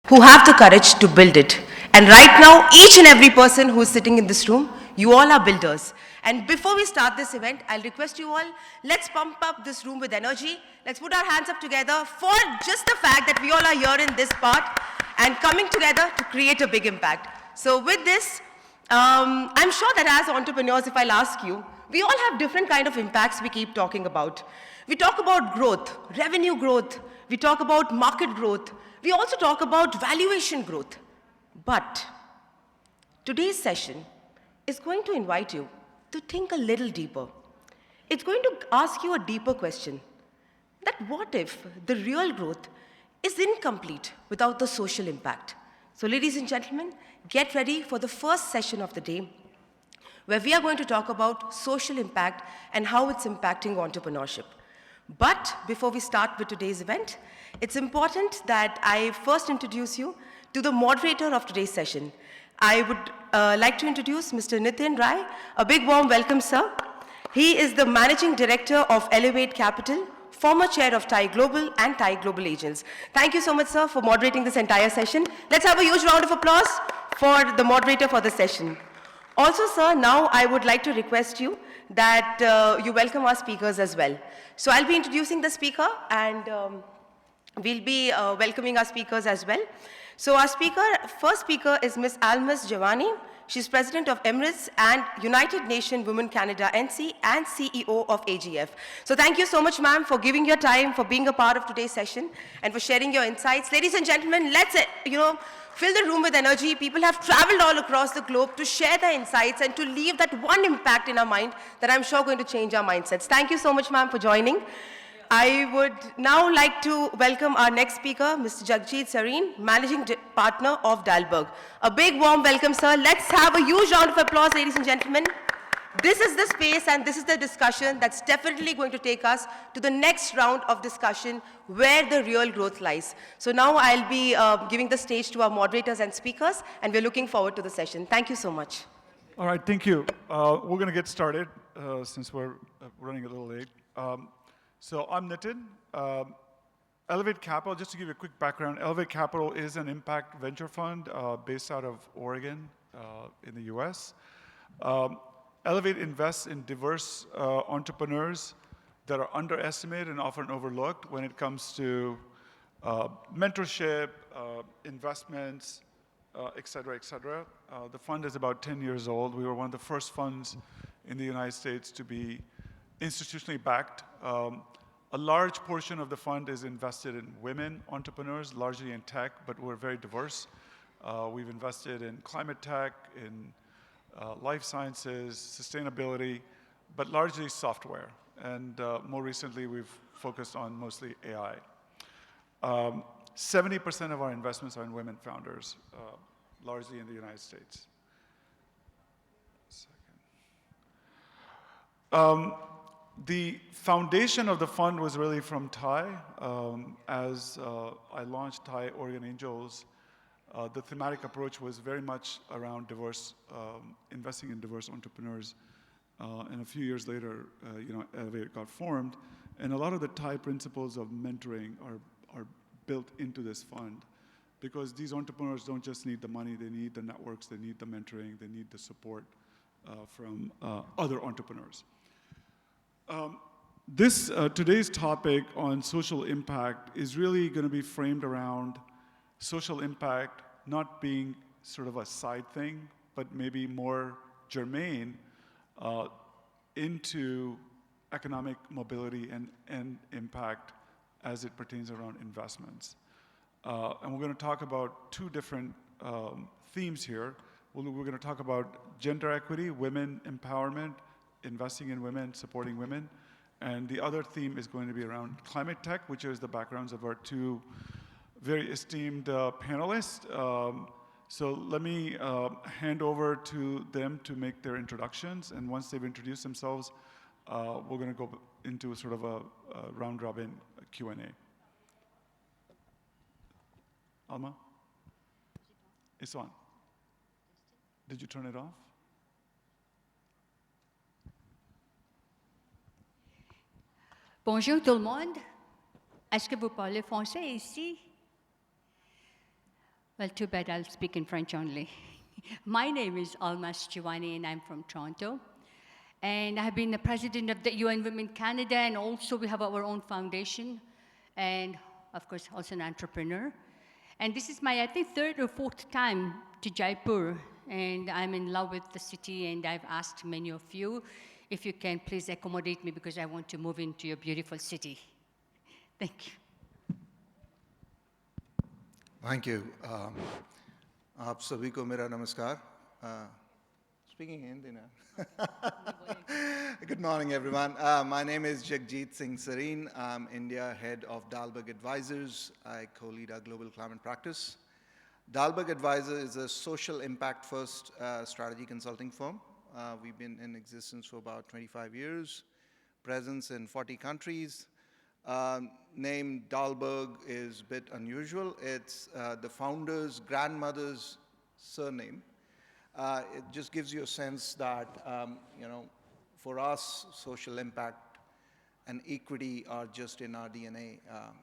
who have the courage to build it. And right now, each and every person who is sitting in this room, you all are builders. And before we start this event, I'll request you all, let's pump up this room with energy. Let's put our hands up together for just the fact that we all are here in this part and coming together to create a big impact. So with this, I'm sure that as entrepreneurs, if I'll ask you, we all have different kind of impacts we keep talking about. We talk about growth, revenue growth. We talk about market growth. We also talk about valuation growth. But today's session is going to invite you to think a little deeper. It's going to ask you a deeper question, that what if the real growth is incomplete without the social impact? So ladies and gentlemen, get ready for the first session of the day, where we are going to talk about social impact and how it's impacting entrepreneurship. But before we start with today's event, it's important that I first introduce you to the moderator of today's session. I would like to introduce Mr. Nitin Rai. A big warm welcome, sir. He is the Managing Director of Elevate Capital, former chair of TiE Global and TiE Global Agents. Thank you so much, sir, for moderating this entire session. Let's have a huge round of applause for the moderator for the session. Also, sir, now I would like to request you that you welcome our speakers as well. So I'll be introducing the speaker, and we'll be welcoming our speakers as well. So our first speaker is Ms. Almas Jiwani. She's President of Emirates and United Nations Women Canada NC and CEO of AGF. So thank you so much, ma'am, for giving your time, for being a part of today's session, and for sharing your insights. Ladies and gentlemen, let's fill the room with energy. People have traveled all across the globe to share their insights and to leave that one impact in our mind that I'm sure going to change our mindsets. Thank you so much, ma'am, for joining. I would now like to welcome our next speaker, Mr. Jagjeet Sareen, Managing Partner of Dalberg. A big warm welcome, sir. Let's have a huge round of applause, ladies and gentlemen. This is the space and this is the discussion that's definitely going to take us to the next round of discussion where the real growth lies. So now I'll be giving the stage to our moderators and speakers, and we're looking forward to the session. Thank you so much. All right, thank you. We're going to get started since we're running a little late. So I'm Nitin. Elevate Capital, just to give you a quick background, Elevate Capital is an impact venture fund based out of Oregon in the US. Elevate invests in diverse entrepreneurs that are underestimated and often overlooked when it comes to mentorship, investments, et cetera, et cetera. The fund is about 10 years old. We were one of the first funds in the United States to be institutionally backed. A large portion of the fund is invested in women entrepreneurs, largely in tech, but we're very diverse. We've invested in climate tech, in life sciences, sustainability, but largely software. And more recently, we've focused on mostly AI. 70% of our investments are in women founders, largely in the United States. The foundation of the fund was really from TiE. As I launched TiE Oregon Angels, the thematic approach was very much around diverse, investing in diverse entrepreneurs. And a few years later, Elevate got formed. And a lot of the TiE principles of mentoring are built into this fund, because these entrepreneurs don't just need the money, they need the networks, they need the mentoring, they need the support from other entrepreneurs. Today's topic on social impact is really going to be framed around social impact not being sort of a side thing, but maybe more germane into economic mobility and impact as it pertains around investments. And we're going to talk about two different themes here. We're going to talk about gender equity, women empowerment, investing in women, supporting women. And the other theme is going to be around climate tech, which is the backgrounds of our two very esteemed panelists. So let me hand over to them to make their introductions. And once they've introduced themselves, we're going to go into sort of a round-robin Q&A. Alma? It's on. Did you turn it off? Bonjour tout le monde. Est-ce que vous parlez français ici? Well, too bad I'll speak in French only. My name is Almas Jiwani, and I'm from Toronto. And I've been the president of the UN Women Canada, and also we have our own foundation, and of course, also an entrepreneur. And this is my, I think, third or fourth time to Jaipur, and I'm in love with the city, and I've asked many of you if you can please accommodate me because I want to move into your beautiful city. Thank you. Thank you. आप सभी को मेरा नमस्कार. Speaking Hindi now. Good morning, everyone. My name is Jagjeet Sareen. I'm India head of Dalberg Advisors. I co-lead our global climate practice. Dalberg Advisor is a social impact first strategy consulting firm. We've been in existence for about 25 years, presence in 40 countries. Name Dalberg is a bit unusual. It's the founder's grandmother's surname. It just gives you a sense that, for us, social impact and equity are just in our DNA.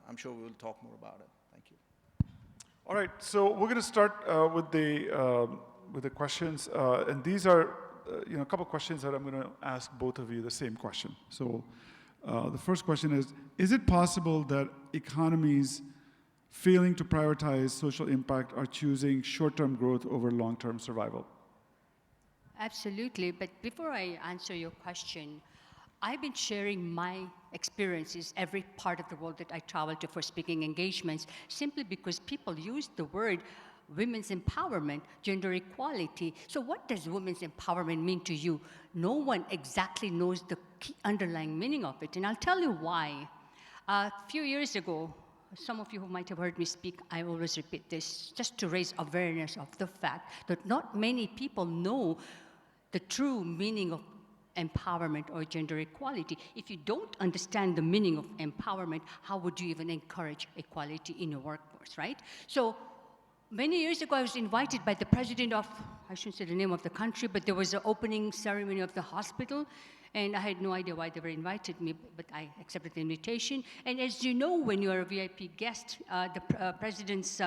I'm sure we'll talk more about it. Thank you. All right, so we're going to start with the questions, and these are a couple questions that I'm going to ask both of you the same question. So the first question is it possible that economies failing to prioritize social impact are choosing short-term growth over long-term survival? Absolutely, but before I answer your question, I've been sharing my experiences every part of the world that I travel to for speaking engagements, simply because people use the word women's empowerment, gender equality. So what does women's empowerment mean to you? No one exactly knows the key underlying meaning of it, and I'll tell you why. A few years ago, some of you who might have heard me speak, I always repeat this, just to raise awareness of the fact that not many people know the true meaning of empowerment or gender equality. If you don't understand the meaning of empowerment, how would you even encourage equality in your workforce, right? So many years ago, I was invited by the president of, I shouldn't say the name of the country, but there was an opening ceremony of the hospital, and I had no idea why they were invited me, but I accepted the invitation. And as you know, when you're a VIP guest, the president's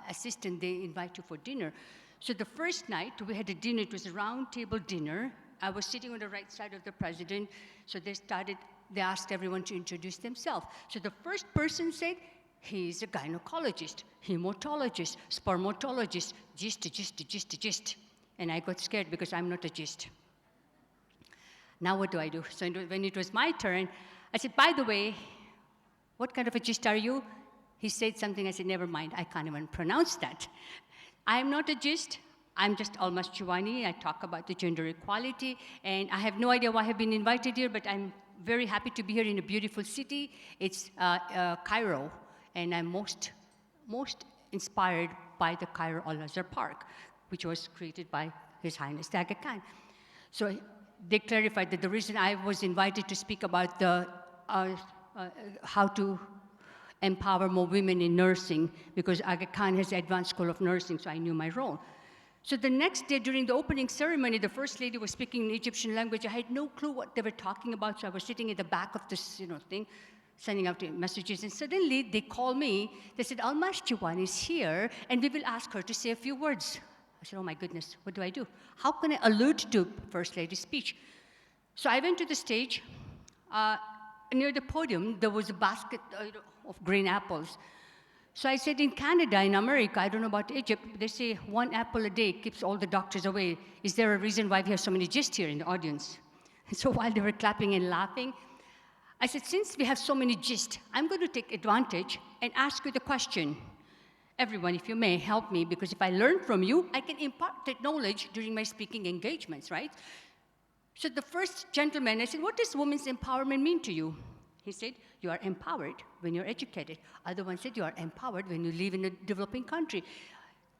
assistant, they invite you for dinner. So the first night, we had a dinner. It was a round table dinner. I was sitting on the right side of the president, so they asked everyone to introduce themselves. So the first person said, he's a gynecologist, hematologist, spermatologist, gist. And I got scared because I'm not a gist. Now what do I do? So when it was my turn, I said, by the way, what kind of a gist are you? He said something. I said, never mind, I can't even pronounce that. I'm not a gist. I'm just Almas Jiwani. I talk about the gender equality, and I have no idea why I've been invited here, but I'm very happy to be here in a beautiful city. It's Cairo, and I'm most inspired by the Cairo Al-Azhar Park, which was created by His Highness the Aga Khan. So they clarified that the reason I was invited to speak about the how to empower more women in nursing, because Aga Khan has advanced school of nursing, so I knew my role. So the next day during the opening ceremony, the first lady was speaking in Egyptian language. I had no clue what they were talking about, so I was sitting at the back of this thing, sending out messages, and suddenly they called me. They said, Almas Jiwani is here, and we will ask her to say a few words. I said, oh my goodness, what do? How can I allude to First Lady's speech? So I went to the stage. Near the podium, there was a basket of green apples. So I said, in Canada, in America, I don't know about Egypt, they say 1 apple a day keeps all the doctors away. Is there a reason why we have so many gist here in the audience? And so while they were clapping and laughing, I said, since we have so many gist, I'm going to take advantage and ask you the question. Everyone, if you may, help me, because if I learn from you, I can impart that knowledge during my speaking engagements, right? So the first gentleman, I said, what does women's empowerment mean to you? He said, you are empowered when you're educated. Other one said, you are empowered when you live in a developing country.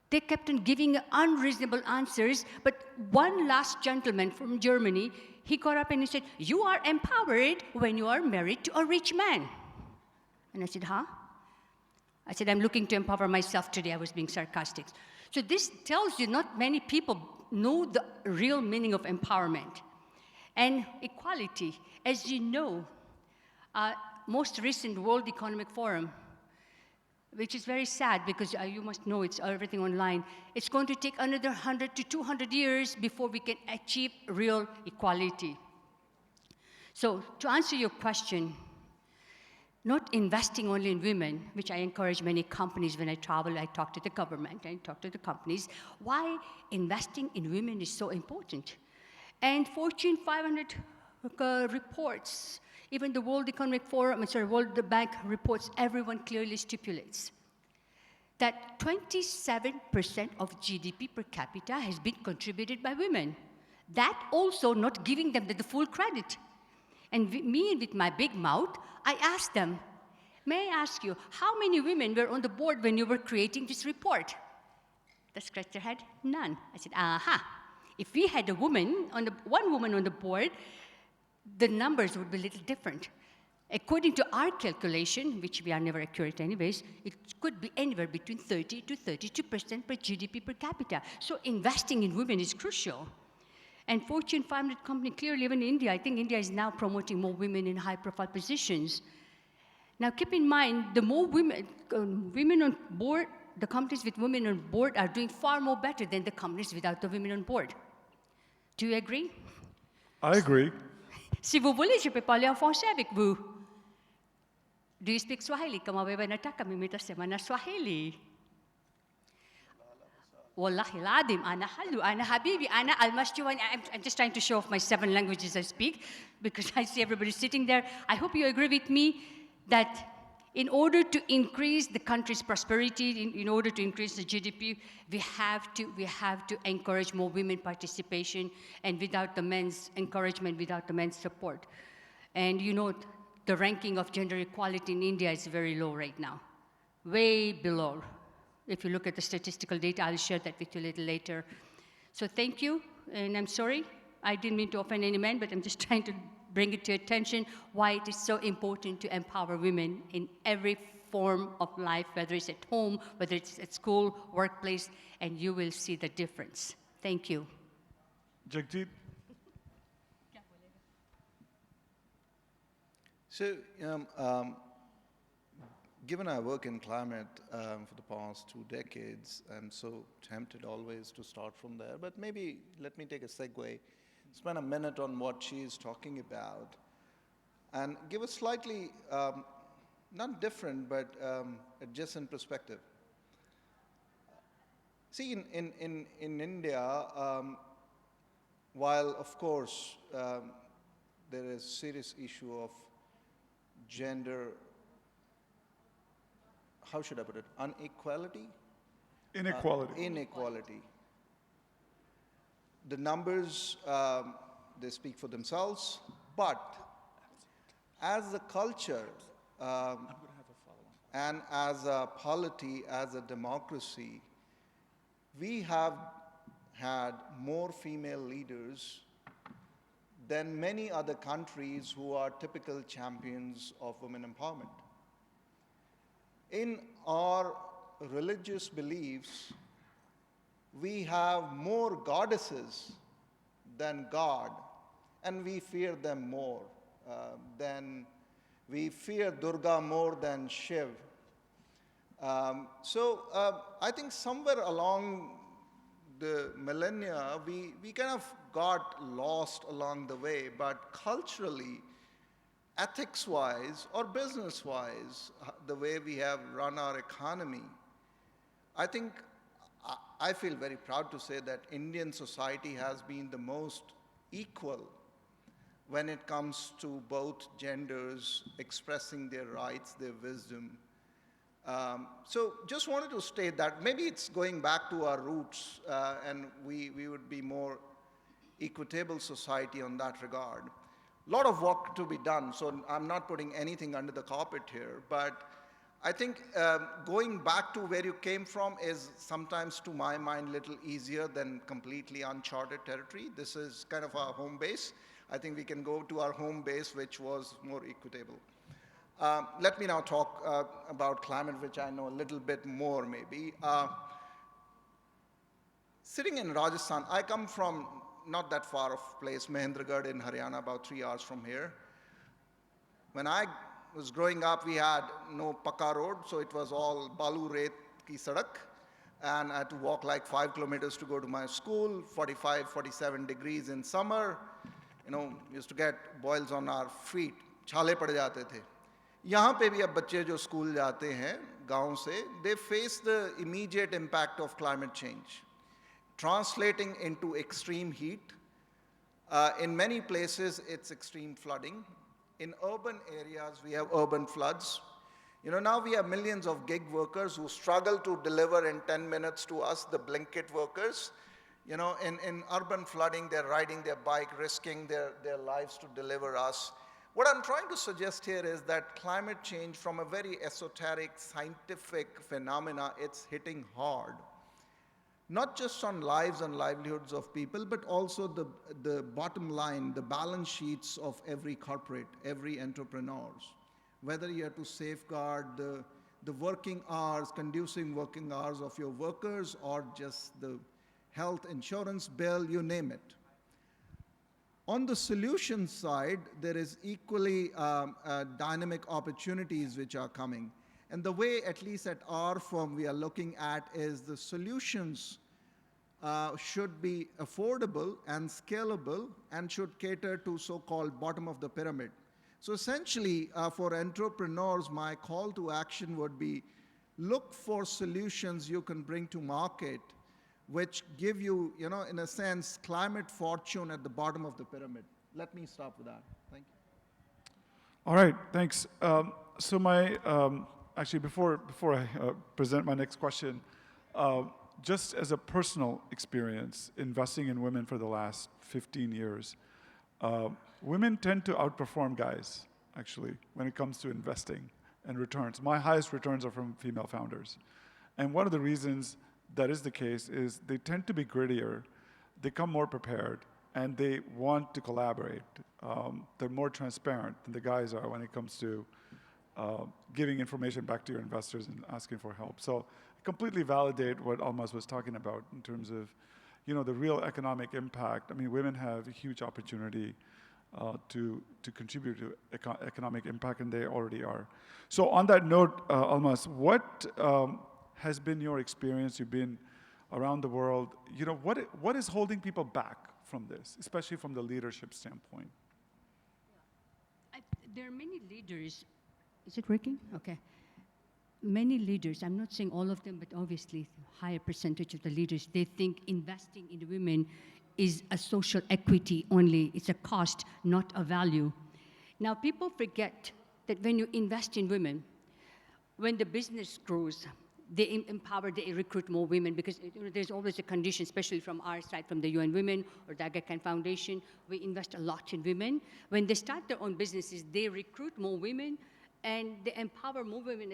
They kept on giving unreasonable answers, but one last gentleman from Germany, he got up and he said, you are empowered when you are married to a rich man. And I said, huh? I said, I'm looking to empower myself today. I was being sarcastic. So this tells you not many people know the real meaning of empowerment. And equality, as you know, most recent World Economic Forum, which is very sad because you must know it's everything online. It's going to take another 100 to 200 years before we can achieve real equality. So to answer your question, not investing only in women, which I encourage many companies when I travel, I talk to the government, I talk to the companies, why investing in women is so important. And Fortune 500 reports, even the World Economic Forum, World Bank reports, everyone clearly stipulates that 27% of GDP per capita has been contributed by women. That also not giving them the full credit. And me, with my big mouth, I asked them, may I ask you, how many women were on the board when you were creating this report? They scratched their head, none. I said, aha. If we had a woman, one woman on the board, the numbers would be a little different. According to our calculation, which we are never accurate anyways, it could be anywhere between 30 to 32% per GDP per capita. So investing in women is crucial. And Fortune 500 company, clearly even India, I think India is now promoting more women in high-profile positions. Now keep in mind, the more women on board, the companies with women on board are doing far more better than the companies without the women on board. Do you agree? I agree. Si vous voulez, je peux parler en français avec vous. Do you speak Swahili? Kama wewe nataka mimi nitasema na Swahili. Wallahi ladim, ana halu, ana habibi, ana Almas Jiwani. I'm just trying to show off my 7 languages I speak because I see everybody sitting there. I hope you agree with me that in order to increase the country's prosperity, in order to increase the GDP, we have to encourage more women participation, and without the men's encouragement, without the men's support. And you know, the ranking of gender equality in India is very low right now, way below. If you look at the statistical data, I'll share that with you a little later. So thank you, and I'm sorry, I didn't mean to offend any man, but I'm just trying to bring it to your attention why it is so important to empower women in every form of life, whether it's at home, whether it's at school, workplace, and you will see the difference. Thank you. Jagjeet? So, given I work in climate for the past 2 decades, I'm so tempted always to start from there, but maybe let me take a segue, spend a minute on what she is talking about, and give a slightly, not different, but adjacent perspective. See, in India, while of course there is serious issue of gender, how should I put it, inequality? Inequality. Inequality. The numbers, they speak for themselves, but as a culture, and as a polity, as a democracy, we have had more female leaders than many other countries who are typical champions of women empowerment. In our religious beliefs, we have more goddesses than God, and we fear them more than we fear Durga more than Shiv. So I think somewhere along the millennia, we kind of got lost along the way, but culturally, ethics-wise or business-wise, the way we have run our economy, I think I feel very proud to say that Indian society has been the most equal when it comes to both genders expressing their rights, their wisdom. So just wanted to state that maybe it's going back to our roots and we would be more equitable society on that regard. A lot of work to be done, so I'm not putting anything under the carpet here, but I think going back to where you came from is sometimes, to my mind, a little easier than completely uncharted territory. This is kind of our home base. I think we can go to our home base, which was more equitable. Let me now talk about climate, which I know a little bit more, maybe. Sitting in Rajasthan, I come from not that far of place, Mahendragarh in Haryana, about 3 hours from here. When I was growing up, we had no Pakka road, so it was all Balu Ret ki sadak. And I had to walk like 5 kilometers to go to my school, 45, 47 degrees in summer. You know, used to get boils on our feet, छाले पड़ जाते थे. यहाँ पे भी अब बच्चे जो स्कूल जाते हैं गांव से, they face the immediate impact of climate change, translating into extreme heat. In many places, it's extreme flooding. In urban areas, we have urban floods. You know, now we have millions of gig workers who struggle to deliver in 10 minutes to us, the blanket workers. You know, in urban flooding, they're riding their bike, risking their lives to deliver us. What I'm trying to suggest here is that climate change, from a very esoteric, scientific phenomena, it's hitting hard. Not just on lives and livelihoods of people, but also the bottom line, the balance sheets of every corporate, every entrepreneurs. Whether you have to safeguard the working hours, conducive working hours of your workers, or just the health insurance bill, you name it. On the solution side, there is equally dynamic opportunities which are coming. And the way, at least at our firm, we are looking at is the solutions should be affordable and scalable and should cater to so-called bottom of the pyramid. So essentially, for entrepreneurs, my call to action would be look for solutions you can bring to market which give you, you know, in a sense, climate fortune at the bottom of the pyramid. Let me stop with that. Thank you. All right, thanks. So my, actually before I present my next question, just as a personal experience investing in women for the last 15 years, women tend to outperform guys, actually, when it comes to investing and returns. My highest returns are from female founders. And one of the reasons that is the case is they tend to be grittier, they come more prepared, and they want to collaborate. They're more transparent than the guys are when it comes to giving information back to your investors and asking for help. So I completely validate what Almas was talking about in terms of, you know, the real economic impact. I mean, women have a huge opportunity to contribute to economic impact, and they already are. So on that note, Almas, what has been your experience? You've been around the world. You know, what is holding people back from this, especially from the leadership standpoint? There are many leaders. Is it working? Okay. Many leaders, I'm not saying all of them, but obviously a higher percentage of the leaders, they think investing in women is a social equity only. It's a cost, not a value. Now, people forget that when you invest in women, when the business grows, they empower, they recruit more women, because there's always a condition, especially from our side, from the UN Women or the Aga Khan Foundation. We invest a lot in women. When they start their own businesses, they recruit more women and they empower more women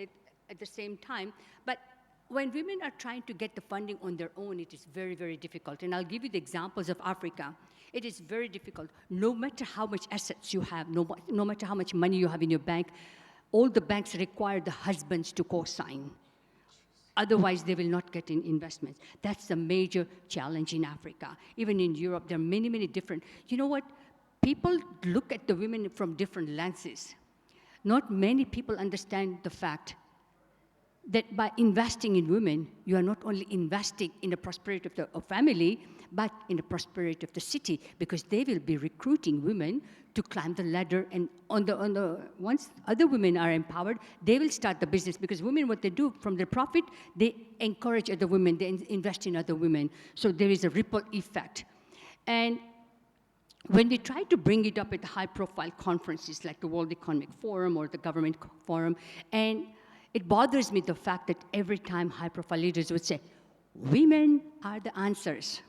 at the same time. But when women are trying to get the funding on their own, it is very, very difficult. And I'll give you the examples of Africa. It is very difficult. No matter how much assets you have, no matter how much money you have in your bank, all the banks require the husbands to co-sign. Otherwise, they will not get in investments. That's a major challenge in Africa. Even in Europe, there are many, many different. You know what? People look at the women from different lenses. Not many people understand the fact that by investing in women, you are not only investing in the prosperity of the family, but in the prosperity of the city, because they will be recruiting women to climb the ladder, and once other women are empowered, they will start the business, because women, what they do from their profit, they encourage other women, they invest in other women. So there is a ripple effect. And when we try to bring it up at high-profile conferences like the World Economic Forum or the Government Forum, and it bothers me the fact that every time high-profile leaders would say, women are the answers.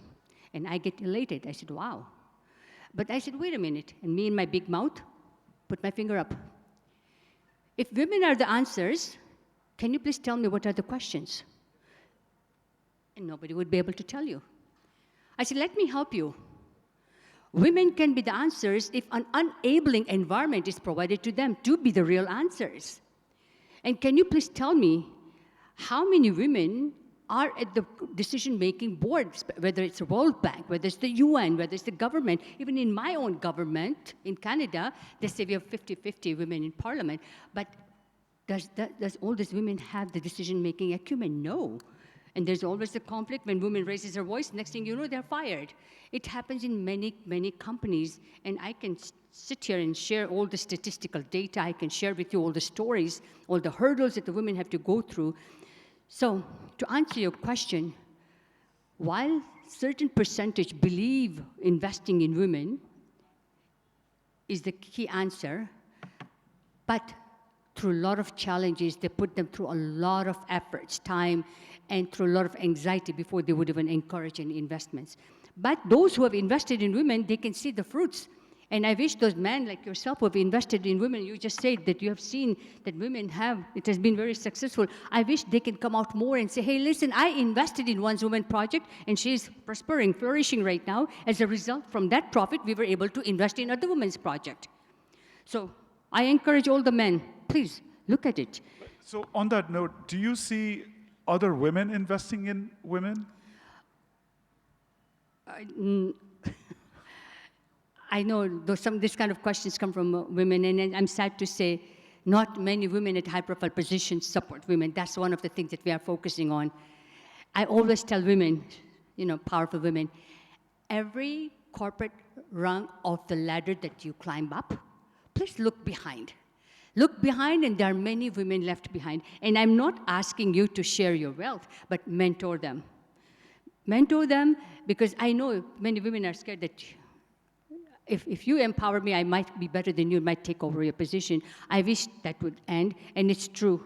And I get elated. I said, wow. But I said, wait a minute. And me in my big mouth, put my finger up. If women are the answers, can you please tell me what are the questions? And nobody would be able to tell you. I said, let me help you. Women can be the answers if an enabling environment is provided to them to be the real answers. And can you please tell me how many women are at the decision-making boards, whether it's the World Bank, whether it's the UN, whether it's the government. Even in my own government in Canada, they say we have 50-50 women in parliament. But does all these women have the decision-making acumen? No. And there's always a conflict when women raises their voice. Next thing you know, they're fired. It happens in many, many companies. And I can sit here and share all the statistical data. I can share with you all the stories, all the hurdles that the women have to go through. So to answer your question, while certain percentage believe investing in women is the key answer, but through a lot of challenges, they put them through a lot of efforts, time, and through a lot of anxiety before they would even encourage any investments. But those who have invested in women, they can see the fruits. And I wish those men like yourself who have invested in women, you just said that you have seen that women have, it has been very successful. I wish they can come out more and say, hey, listen, I invested in one woman project and she's prospering, flourishing right now. As a result, from that profit, we were able to invest in other women's project. So I encourage all the men, please look at it. So on that note, do you see other women investing in women? I know this kind of questions come from women, and I'm sad to say not many women at high-profile positions support women. That's one of the things that we are focusing on. I always tell women, powerful women, every corporate rung of the ladder that you climb up, please look behind. Look behind, and there are many women left behind. And I'm not asking you to share your wealth, but mentor them. Mentor them, because I know many women are scared that if you empower me, I might be better than you, might take over your position. I wish that would end, and it's true.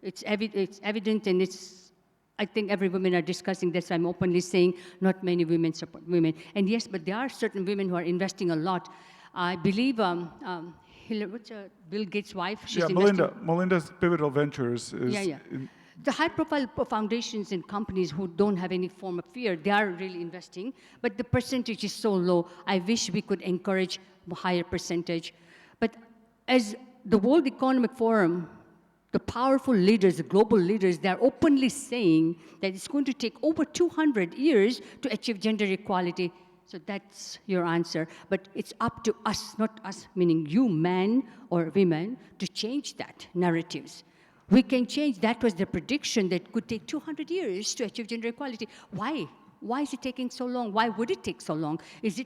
It's evident, and I think every woman are discussing this. I'm openly saying not many women support women. And yes, but there are certain women who are investing a lot. I believe, Bill Gates' wife, she's investing. Melinda's Pivotal Ventures is... Yeah. The high-profile foundations and companies who don't have any form of fear, they are really investing, but the percentage is so low. I wish we could encourage a higher percentage. But as the World Economic Forum, the powerful leaders, the global leaders, they're openly saying that it's going to take over 200 years to achieve gender equality. So that's your answer. But it's up to us, not us, meaning you, men or women, to change that narratives. We can change. That was the prediction that could take 200 years to achieve gender equality. Why? Why is it taking so long? Why would it take so long? Is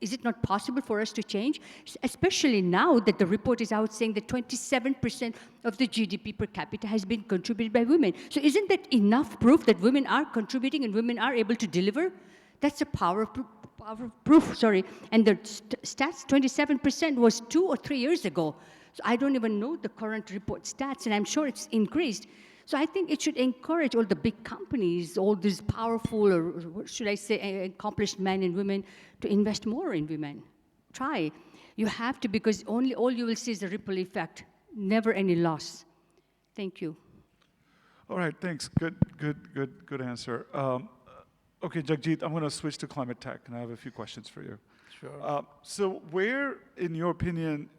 it not possible for us to change? Especially now that the report is out saying that 27% of the GDP per capita has been contributed by women. So isn't that enough proof that women are contributing and women are able to deliver? That's a power proof, sorry. And the stats, 27% was 2 or 3 years ago. So I don't even know the current report stats, and I'm sure it's increased. So I think it should encourage all the big companies, all these powerful, or what should I say, accomplished men and women to invest more in women. Try. You have to, because all you will see is the ripple effect, never any loss. Thank you. All right, thanks. Good answer. Okay, Jagjeet, I'm going to switch to climate tech, and I have a few questions for you. Sure. So where, in your opinion,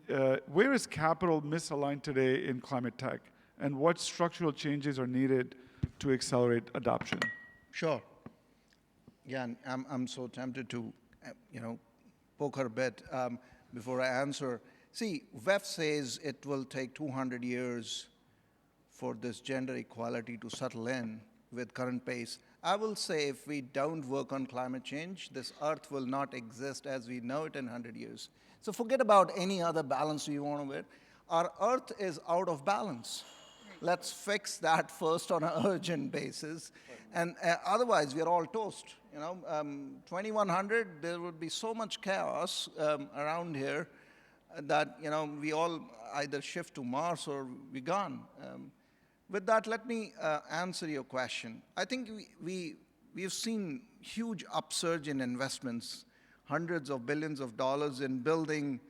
where is capital misaligned today in climate tech? And what structural changes are needed to accelerate adoption? Sure. Yeah, and I'm so tempted to, poke her a bit before I answer. See, WEF says it will take 200 years for this gender equality to settle in with current pace. I will say if we don't work on climate change, this Earth will not exist as we know it in 100 years. So forget about any other balance you want to wear. Our Earth is out of balance. Let's fix that first on an urgent basis. And otherwise, we are all toast. 2100, there would be so much chaos around here that, we all either shift to Mars or we're gone. With that, let me answer your question. I think we've seen huge upsurge in investments, hundreds of billions of dollars in building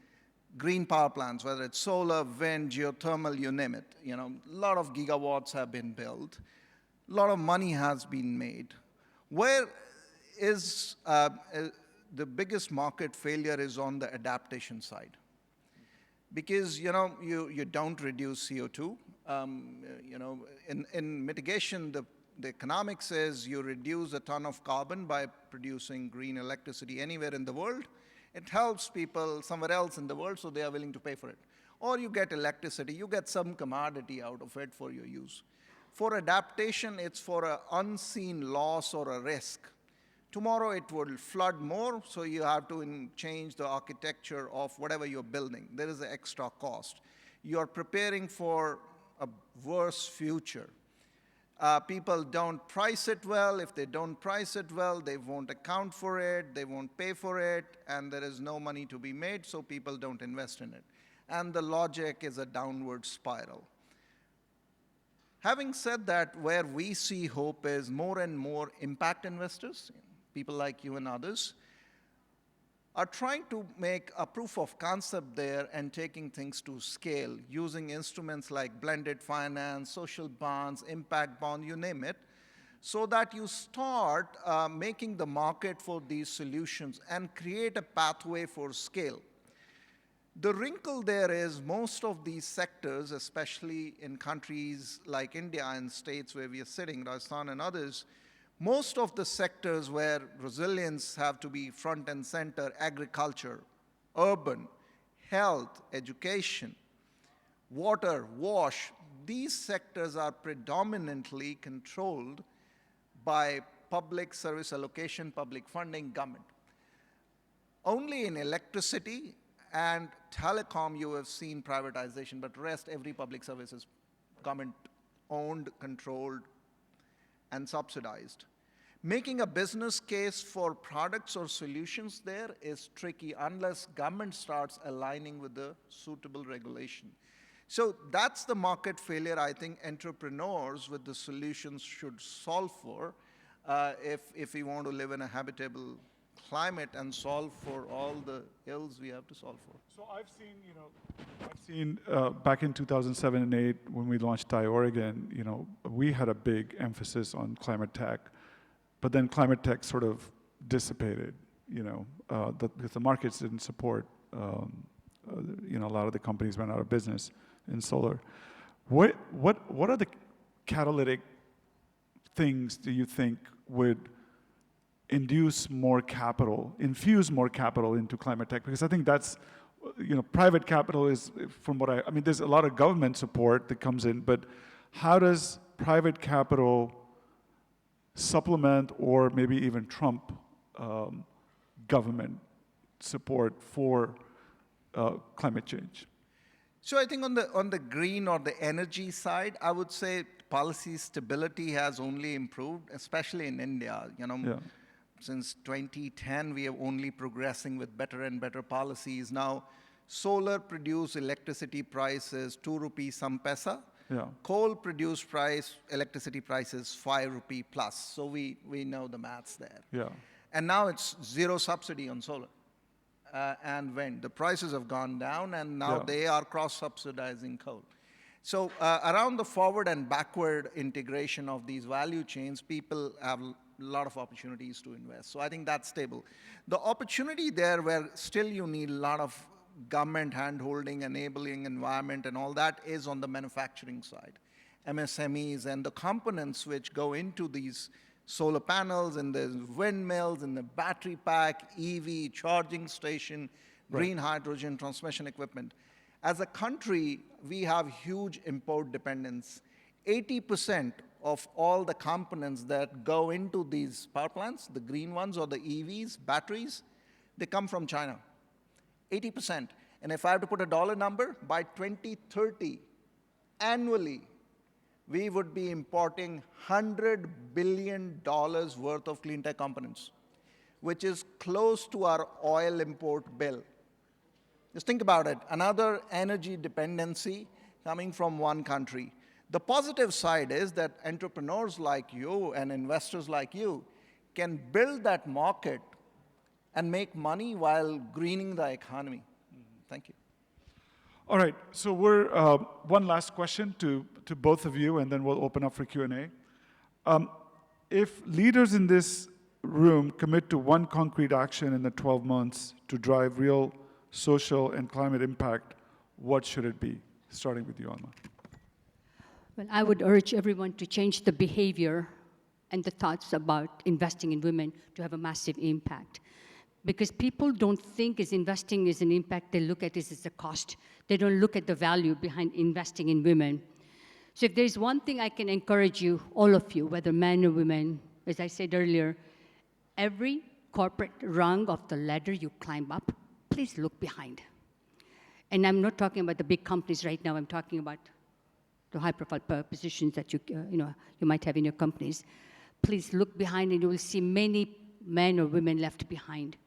green power plants, whether it's solar, wind, geothermal, you name it. A lot of gigawatts have been built. A lot of money has been made. Where is the biggest market failure is on the adaptation side. Because, you don't reduce CO2. In mitigation, the the economics is you reduce a ton of carbon by producing green electricity anywhere in the world. It helps people somewhere else in the world, so they are willing to pay for it. Or you get electricity, you get some commodity out of it for your use. For adaptation, it's for an unseen loss or a risk. Tomorrow it will flood more, so you have to change the architecture of whatever you're building. There is an extra cost. You're preparing for a worse future. People don't price it well. If they don't price it well, they won't account for it, they won't pay for it, and there is no money to be made, so people don't invest in it. And the logic is a downward spiral. Having said that, where we see hope is more and more impact investors, people like you and others, are trying to make a proof of concept there and taking things to scale, using instruments like blended finance, social bonds, impact bond, you name it, so that you start making the market for these solutions and create a pathway for scale. The wrinkle there is most of these sectors, especially in countries like India and states where we are sitting, Rajasthan and others, most of the sectors where resilience have to be front and center, agriculture, urban, health, education, water, wash, these sectors are predominantly controlled by public service allocation, public funding, government. Only in electricity and telecom you have seen privatization, but rest every public service is government owned, controlled, and subsidized. Making a business case for products or solutions there is tricky unless government starts aligning with the suitable regulation. So that's the market failure I think entrepreneurs with the solutions should solve for if we want to live in a habitable climate and solve for all the ills we have to solve for. So I've seen back in 2007 and 8 when we launched TiE Oregon, we had a big emphasis on climate tech, but then climate tech sort of dissipated, because the markets didn't support, a lot of the companies went out of business in solar. What are the catalytic things do you think would infuse more capital into climate tech? Because I think that's, private capital is, from what I mean, there's a lot of government support that comes in, but how does private capital supplement or maybe even trump government support for climate change? So I think on the green or the energy side, I would say policy stability has only improved, especially in India. Yeah. Since 2010, we are only progressing with better and better policies. Now, solar produced electricity price is 2 rupees some paisa. Yeah. Coal produced electricity price is 5 rupee plus. So we know the maths there. Yeah. And now it's zero subsidy on solar and wind. The prices have gone down, and now they are cross-subsidizing coal. So around the forward and backward integration of these value chains, people have a lot of opportunities to invest. So I think that's stable. The opportunity there where still you need a lot of government hand-holding, enabling environment and all that is on the manufacturing side. MSMEs and the components which go into these solar panels and the windmills and the battery pack, EV, charging station, green hydrogen, transmission equipment. As a country, we have huge import dependence. 80% of all the components that go into these power plants, the green ones or the EVs, batteries, they come from China. 80%. And if I have to put a dollar number, by 2030, annually, we would be importing $100 billion worth of clean tech components, which is close to our oil import bill. Just think about it, another energy dependency coming from one country. The positive side is that entrepreneurs like you and investors like you can build that market and make money while greening the economy. Thank you. All right, so we're, one last question to both of you, and then we'll open up for Q&A. If leaders in this room commit to one concrete action in the 12 months to drive real social and climate impact, what should it be? Starting with you, Alma. Well, I would urge everyone to change the behavior and the thoughts about investing in women to have a massive impact. Because people don't think is investing is an impact, they look at it as a cost. They don't look at the value behind investing in women. So if there's one thing I can encourage you, all of you, whether men or women, as I said earlier, every corporate rung of the ladder you climb up, please look behind. And I'm not talking about the big companies right now, I'm talking about the high-profile positions that you might have in your companies. Please look behind and you will see many men or women left behind.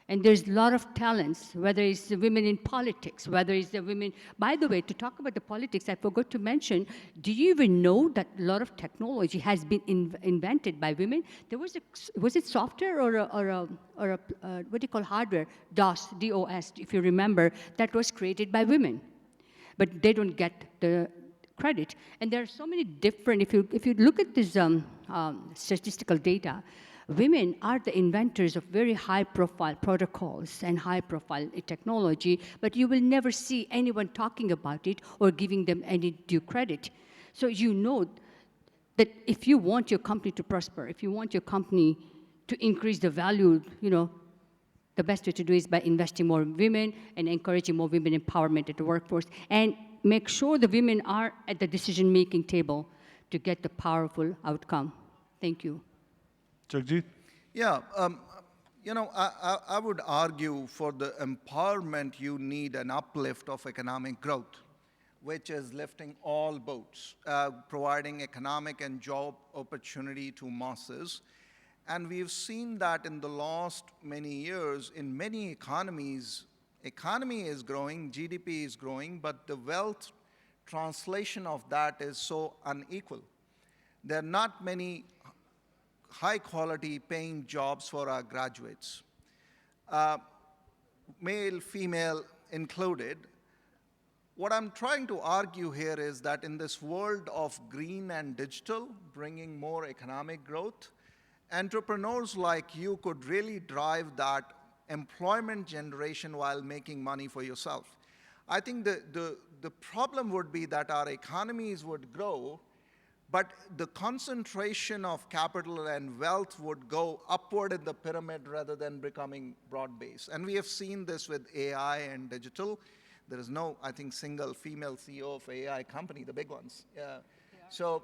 And there's a lot of talents, whether it's the women in politics, whether it's the women. By the way, to talk about the politics, I forgot to mention, do you even know that a lot of technology has been invented by women? There was it software or what do you call hardware? DOS, D-O-S, if you remember, that was created by women. But they don't get the credit. And there are so many different, if you look at this statistical data, women are the inventors of very high-profile protocols and high-profile technology, but you will never see anyone talking about it or giving them any due credit. So you know that if you want your company to prosper, if you want your company to increase the value, the best way to do is by investing more in women and encouraging more women empowerment at the workforce, and make sure the women are at the decision-making table to get the powerful outcome. Thank you. Jagjeet? Yeah, I would argue for the empowerment you need an uplift of economic growth, which is lifting all boats, providing economic and job opportunity to masses. And we've seen that in the last many years in many economies. Economy is growing, GDP is growing, but the wealth translation of that is so unequal. There are not many high-quality paying jobs for our graduates, male, female included. What I'm trying to argue here is that in this world of green and digital, bringing more economic growth, entrepreneurs like you could really drive that employment generation while making money for yourself. I think the problem would be that our economies would grow, but the concentration of capital and wealth would go upward in the pyramid rather than becoming broad-based. And we have seen this with AI and digital. There is no, I think, single female CEO of AI company, the big ones. So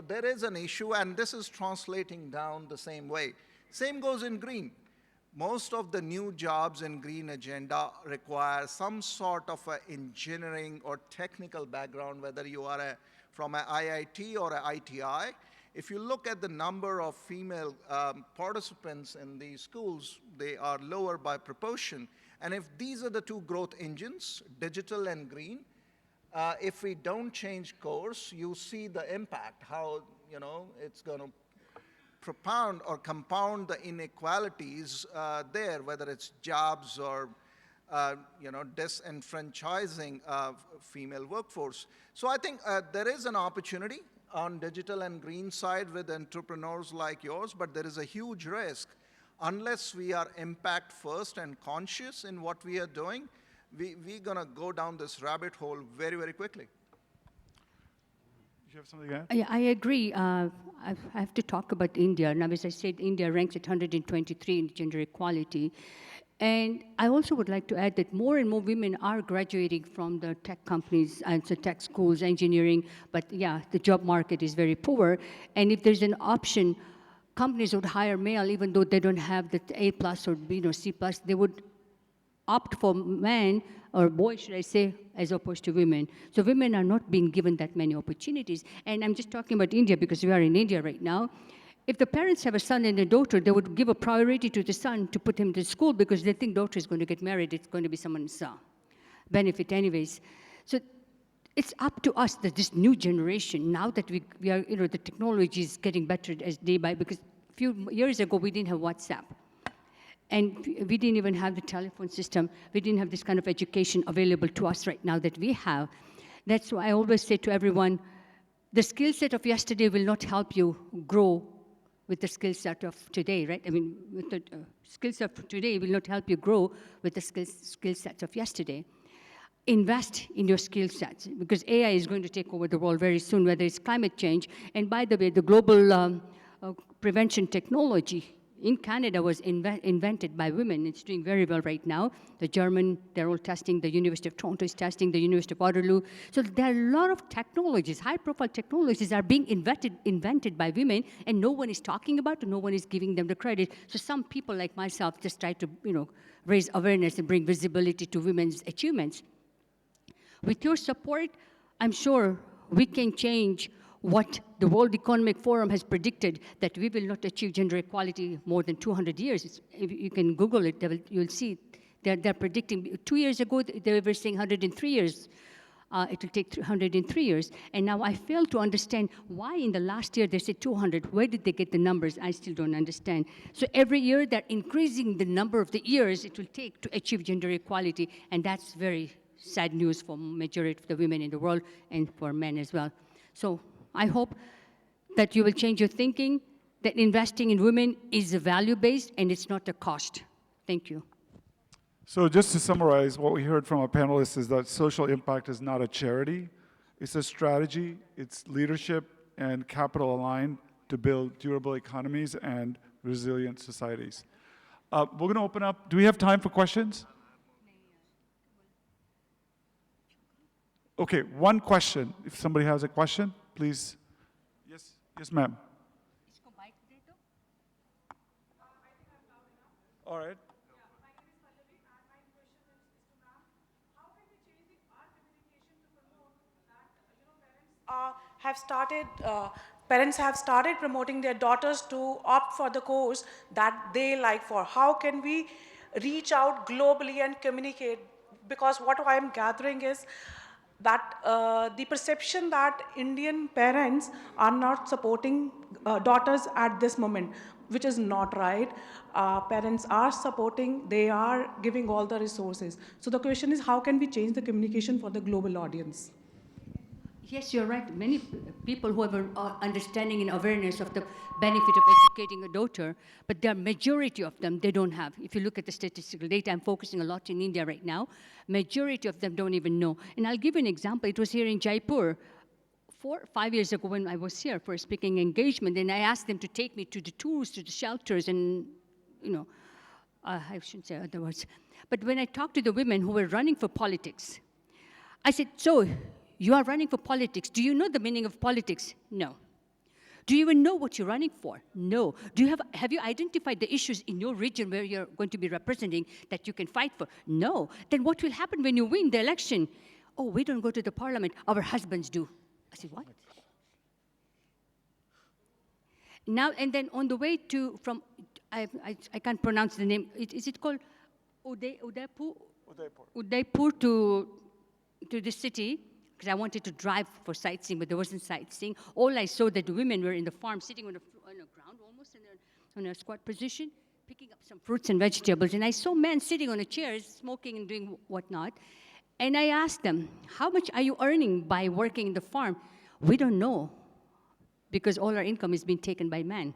there is an issue, and this is translating down the same way. Same goes in green. Most of the new jobs in green agenda require some sort of a engineering or technical background, whether you are from an IIT or an ITI. If you look at the number of female participants in these schools, they are lower by proportion. And if these are the two growth engines, digital and green, if we don't change course, you see the impact, how it's going to propound or compound the inequalities there, whether it's jobs or disenfranchising female workforce. So I think there is an opportunity on digital and green side with entrepreneurs like yours, but there is a huge risk. Unless we are impact first and conscious in what we are doing, we're going to go down this rabbit hole very, very quickly. You have something to add? Yeah, I agree. I have to talk about India. Now, as I said, India ranks at 123 in gender equality. And I also would like to add that more and more women are graduating from the tech companies and the tech schools, engineering. But yeah, the job market is very poor. And if there's an option, companies would hire male, even though they don't have the A+ or C+. They would opt for men, or boys, should I say, as opposed to women. So women are not being given that many opportunities. And I'm just talking about India because we are in India right now. If the parents have a son and a daughter, they would give a priority to the son to put him to school because they think daughter is going to get married, it's going to be someone's benefit anyways. So it's up to us, that this new generation, now that we are, the technology is getting better as day by, because a few years ago we didn't have WhatsApp. And we didn't even have the telephone system. We didn't have this kind of education available to us right now that we have. That's why I always say to everyone, the skill set of yesterday will not help you grow with the skill set of today, right? I mean, with the skill set of today will not help you grow with the skill sets of yesterday. Invest in your skill sets, because AI is going to take over the world very soon, whether it's climate change. And by the way, the global prevention technology in Canada was invented by women. It's doing very well right now. The German, they're all testing. The University of Toronto is testing. The University of Waterloo. So there are a lot of technologies, high-profile technologies are being invented by women, and no one is talking about it. No one is giving them the credit. So some people like myself just try to, raise awareness and bring visibility to women's achievements. With your support, I'm sure we can change what the World Economic Forum has predicted, that we will not achieve gender equality more than 200 years. If you can Google it, you'll see they're predicting. 2 years ago, they were saying 103 years. It will take 103 years. And now I fail to understand why in the last year they said 200. Where did they get the numbers? I still don't understand. So every year they're increasing the number of the years it will take to achieve gender equality. And that's very sad news for majority of the women in the world and for men as well. So I hope that you will change your thinking, that investing in women is value-based and it's not a cost. Thank you. So just to summarize, what we heard from our panelists is that social impact is not a charity. It's a strategy. It's leadership and capital aligned to build durable economies and resilient societies. We're going to open up. Do we have time for questions? Okay, one question. If somebody has a question, please. Yes, ma'am. All right. Parents have started promoting their daughters to opt for the course that they like for. How can we reach out globally and communicate? Because what I am gathering is that the perception that Indian parents are not supporting daughters at this moment, which is not right. Parents are supporting, they are giving all the resources. So the question is, how can we change the communication for the global audience? Yes, you're right. Many people who have an understanding and awareness of the benefit of educating a daughter, but the majority of them, they don't have. If you look at the statistical data, I'm focusing a lot in India right now, majority of them don't even know. And I'll give you an example. It was here in Jaipur 4 or 5 years ago when I was here for a speaking engagement, and I asked them to take me to the tours, to the shelters, and, I shouldn't say other words. But when I talked to the women who were running for politics, I said, so, you are running for politics. Do you know the meaning of politics? No. Do you even know what you're running for? No. Have you identified the issues in your region where you're going to be representing that you can fight for? No. Then what will happen when you win the election? Oh, we don't go to the parliament. Our husbands do. I said, what? Now, and then on the way I can't pronounce the name. Is it called Udaipur? Udaipur to the city. Because I wanted to drive for sightseeing, but there wasn't sightseeing. All I saw that the women were in the farm, sitting on the ground, almost in a squat position, picking up some fruits and vegetables. And I saw men sitting on a chair, smoking and doing whatnot. And I asked them, how much are you earning by working in the farm? We don't know, because all our income is being taken by men.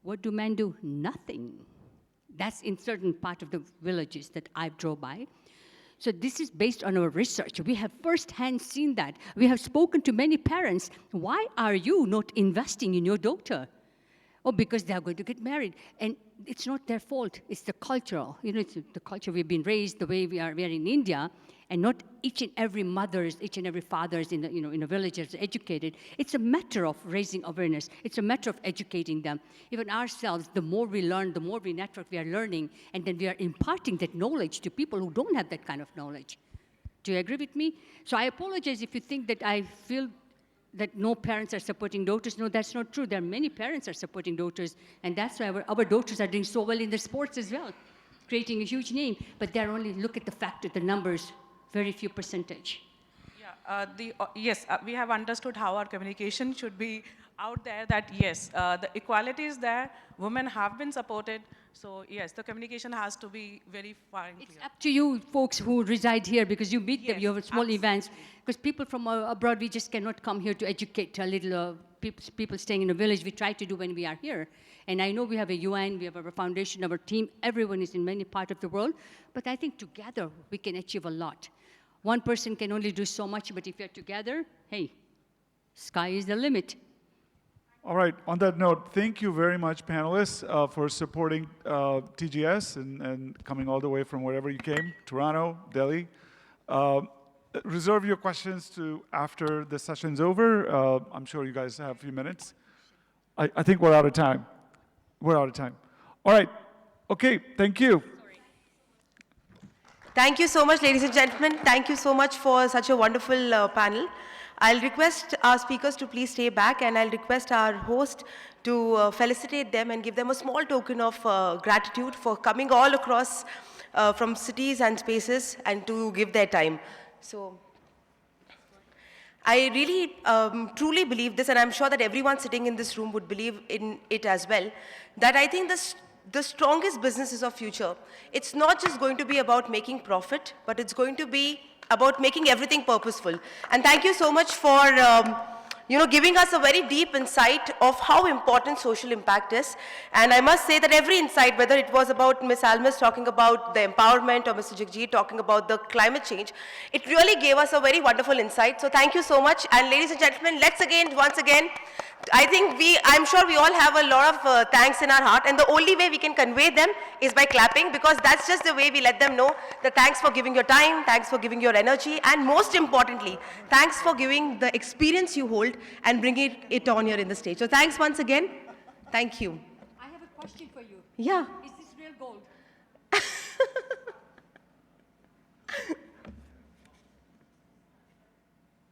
What do men do? Nothing. That's in certain part of the villages that I drove by. So this is based on our research. We have firsthand seen that. We have spoken to many parents. Why are you not investing in your daughter? Oh, because they are going to get married. And it's not their fault. It's the cultural. It's the culture we've been raised, the way we are in India. And not each and every mothers, each and every fathers in a village is educated. It's a matter of raising awareness. It's a matter of educating them. Even ourselves, the more we learn, the more we network, we are learning, and then we are imparting that knowledge to people who don't have that kind of knowledge. Do you agree with me? So I apologize if you think that I feel that no parents are supporting daughters. No, that's not true. There are many parents are supporting daughters, and that's why our daughters are doing so well in the sports as well, creating a huge name. But they're only, look at the fact that the numbers, very few percentage. Yeah, yes, we have understood how our communication should be out there, that yes, the equality is there, women have been supported, so yes, the communication has to be very fine. It's up to you folks who reside here, because you meet them, you have small absolutely. events, because people from abroad, we just cannot come here to educate a little people staying in a village. We try to do when we are here. And I know we have a UN, we have our foundation, our team, everyone is in many parts of the world, but I think together we can achieve a lot. One person can only do so much, but if you're together, hey, sky is the limit. All right, on that note, thank you very much, panelists, for supporting TGS and coming all the way from wherever you came, Toronto, Delhi. Reserve your questions to after the session's over. I'm sure you guys have a few minutes. I think we're out of time. We're out of time. All right, okay, thank you. Thank you so much, ladies and gentlemen. Thank you so much for such a wonderful panel. I'll request our speakers to please stay back, and I'll request our host to felicitate them and give them a small token of gratitude for coming all across from cities and spaces and to give their time. So I really truly believe this, and I'm sure that everyone sitting in this room would believe in it as well, that I think the strongest businesses of future, it's not just going to be about making profit, but it's going to be about making everything purposeful. And thank you so much for giving us a very deep insight of how important social impact is. And I must say that every insight, whether it was about Ms. Almas talking about the empowerment or Mr. Jagjeet talking about the climate change, it really gave us a very wonderful insight. So thank you so much. And ladies and gentlemen, let's once again, I'm sure we all have a lot of thanks in our heart, and the only way we can convey them is by clapping, because that's just the way we let them know that thanks for giving your time, thanks for giving your energy, and most importantly, thanks for giving the experience you hold and bringing it on here in the stage. So thanks once again. Thank you. I have a question for you. Yeah. Is this real gold?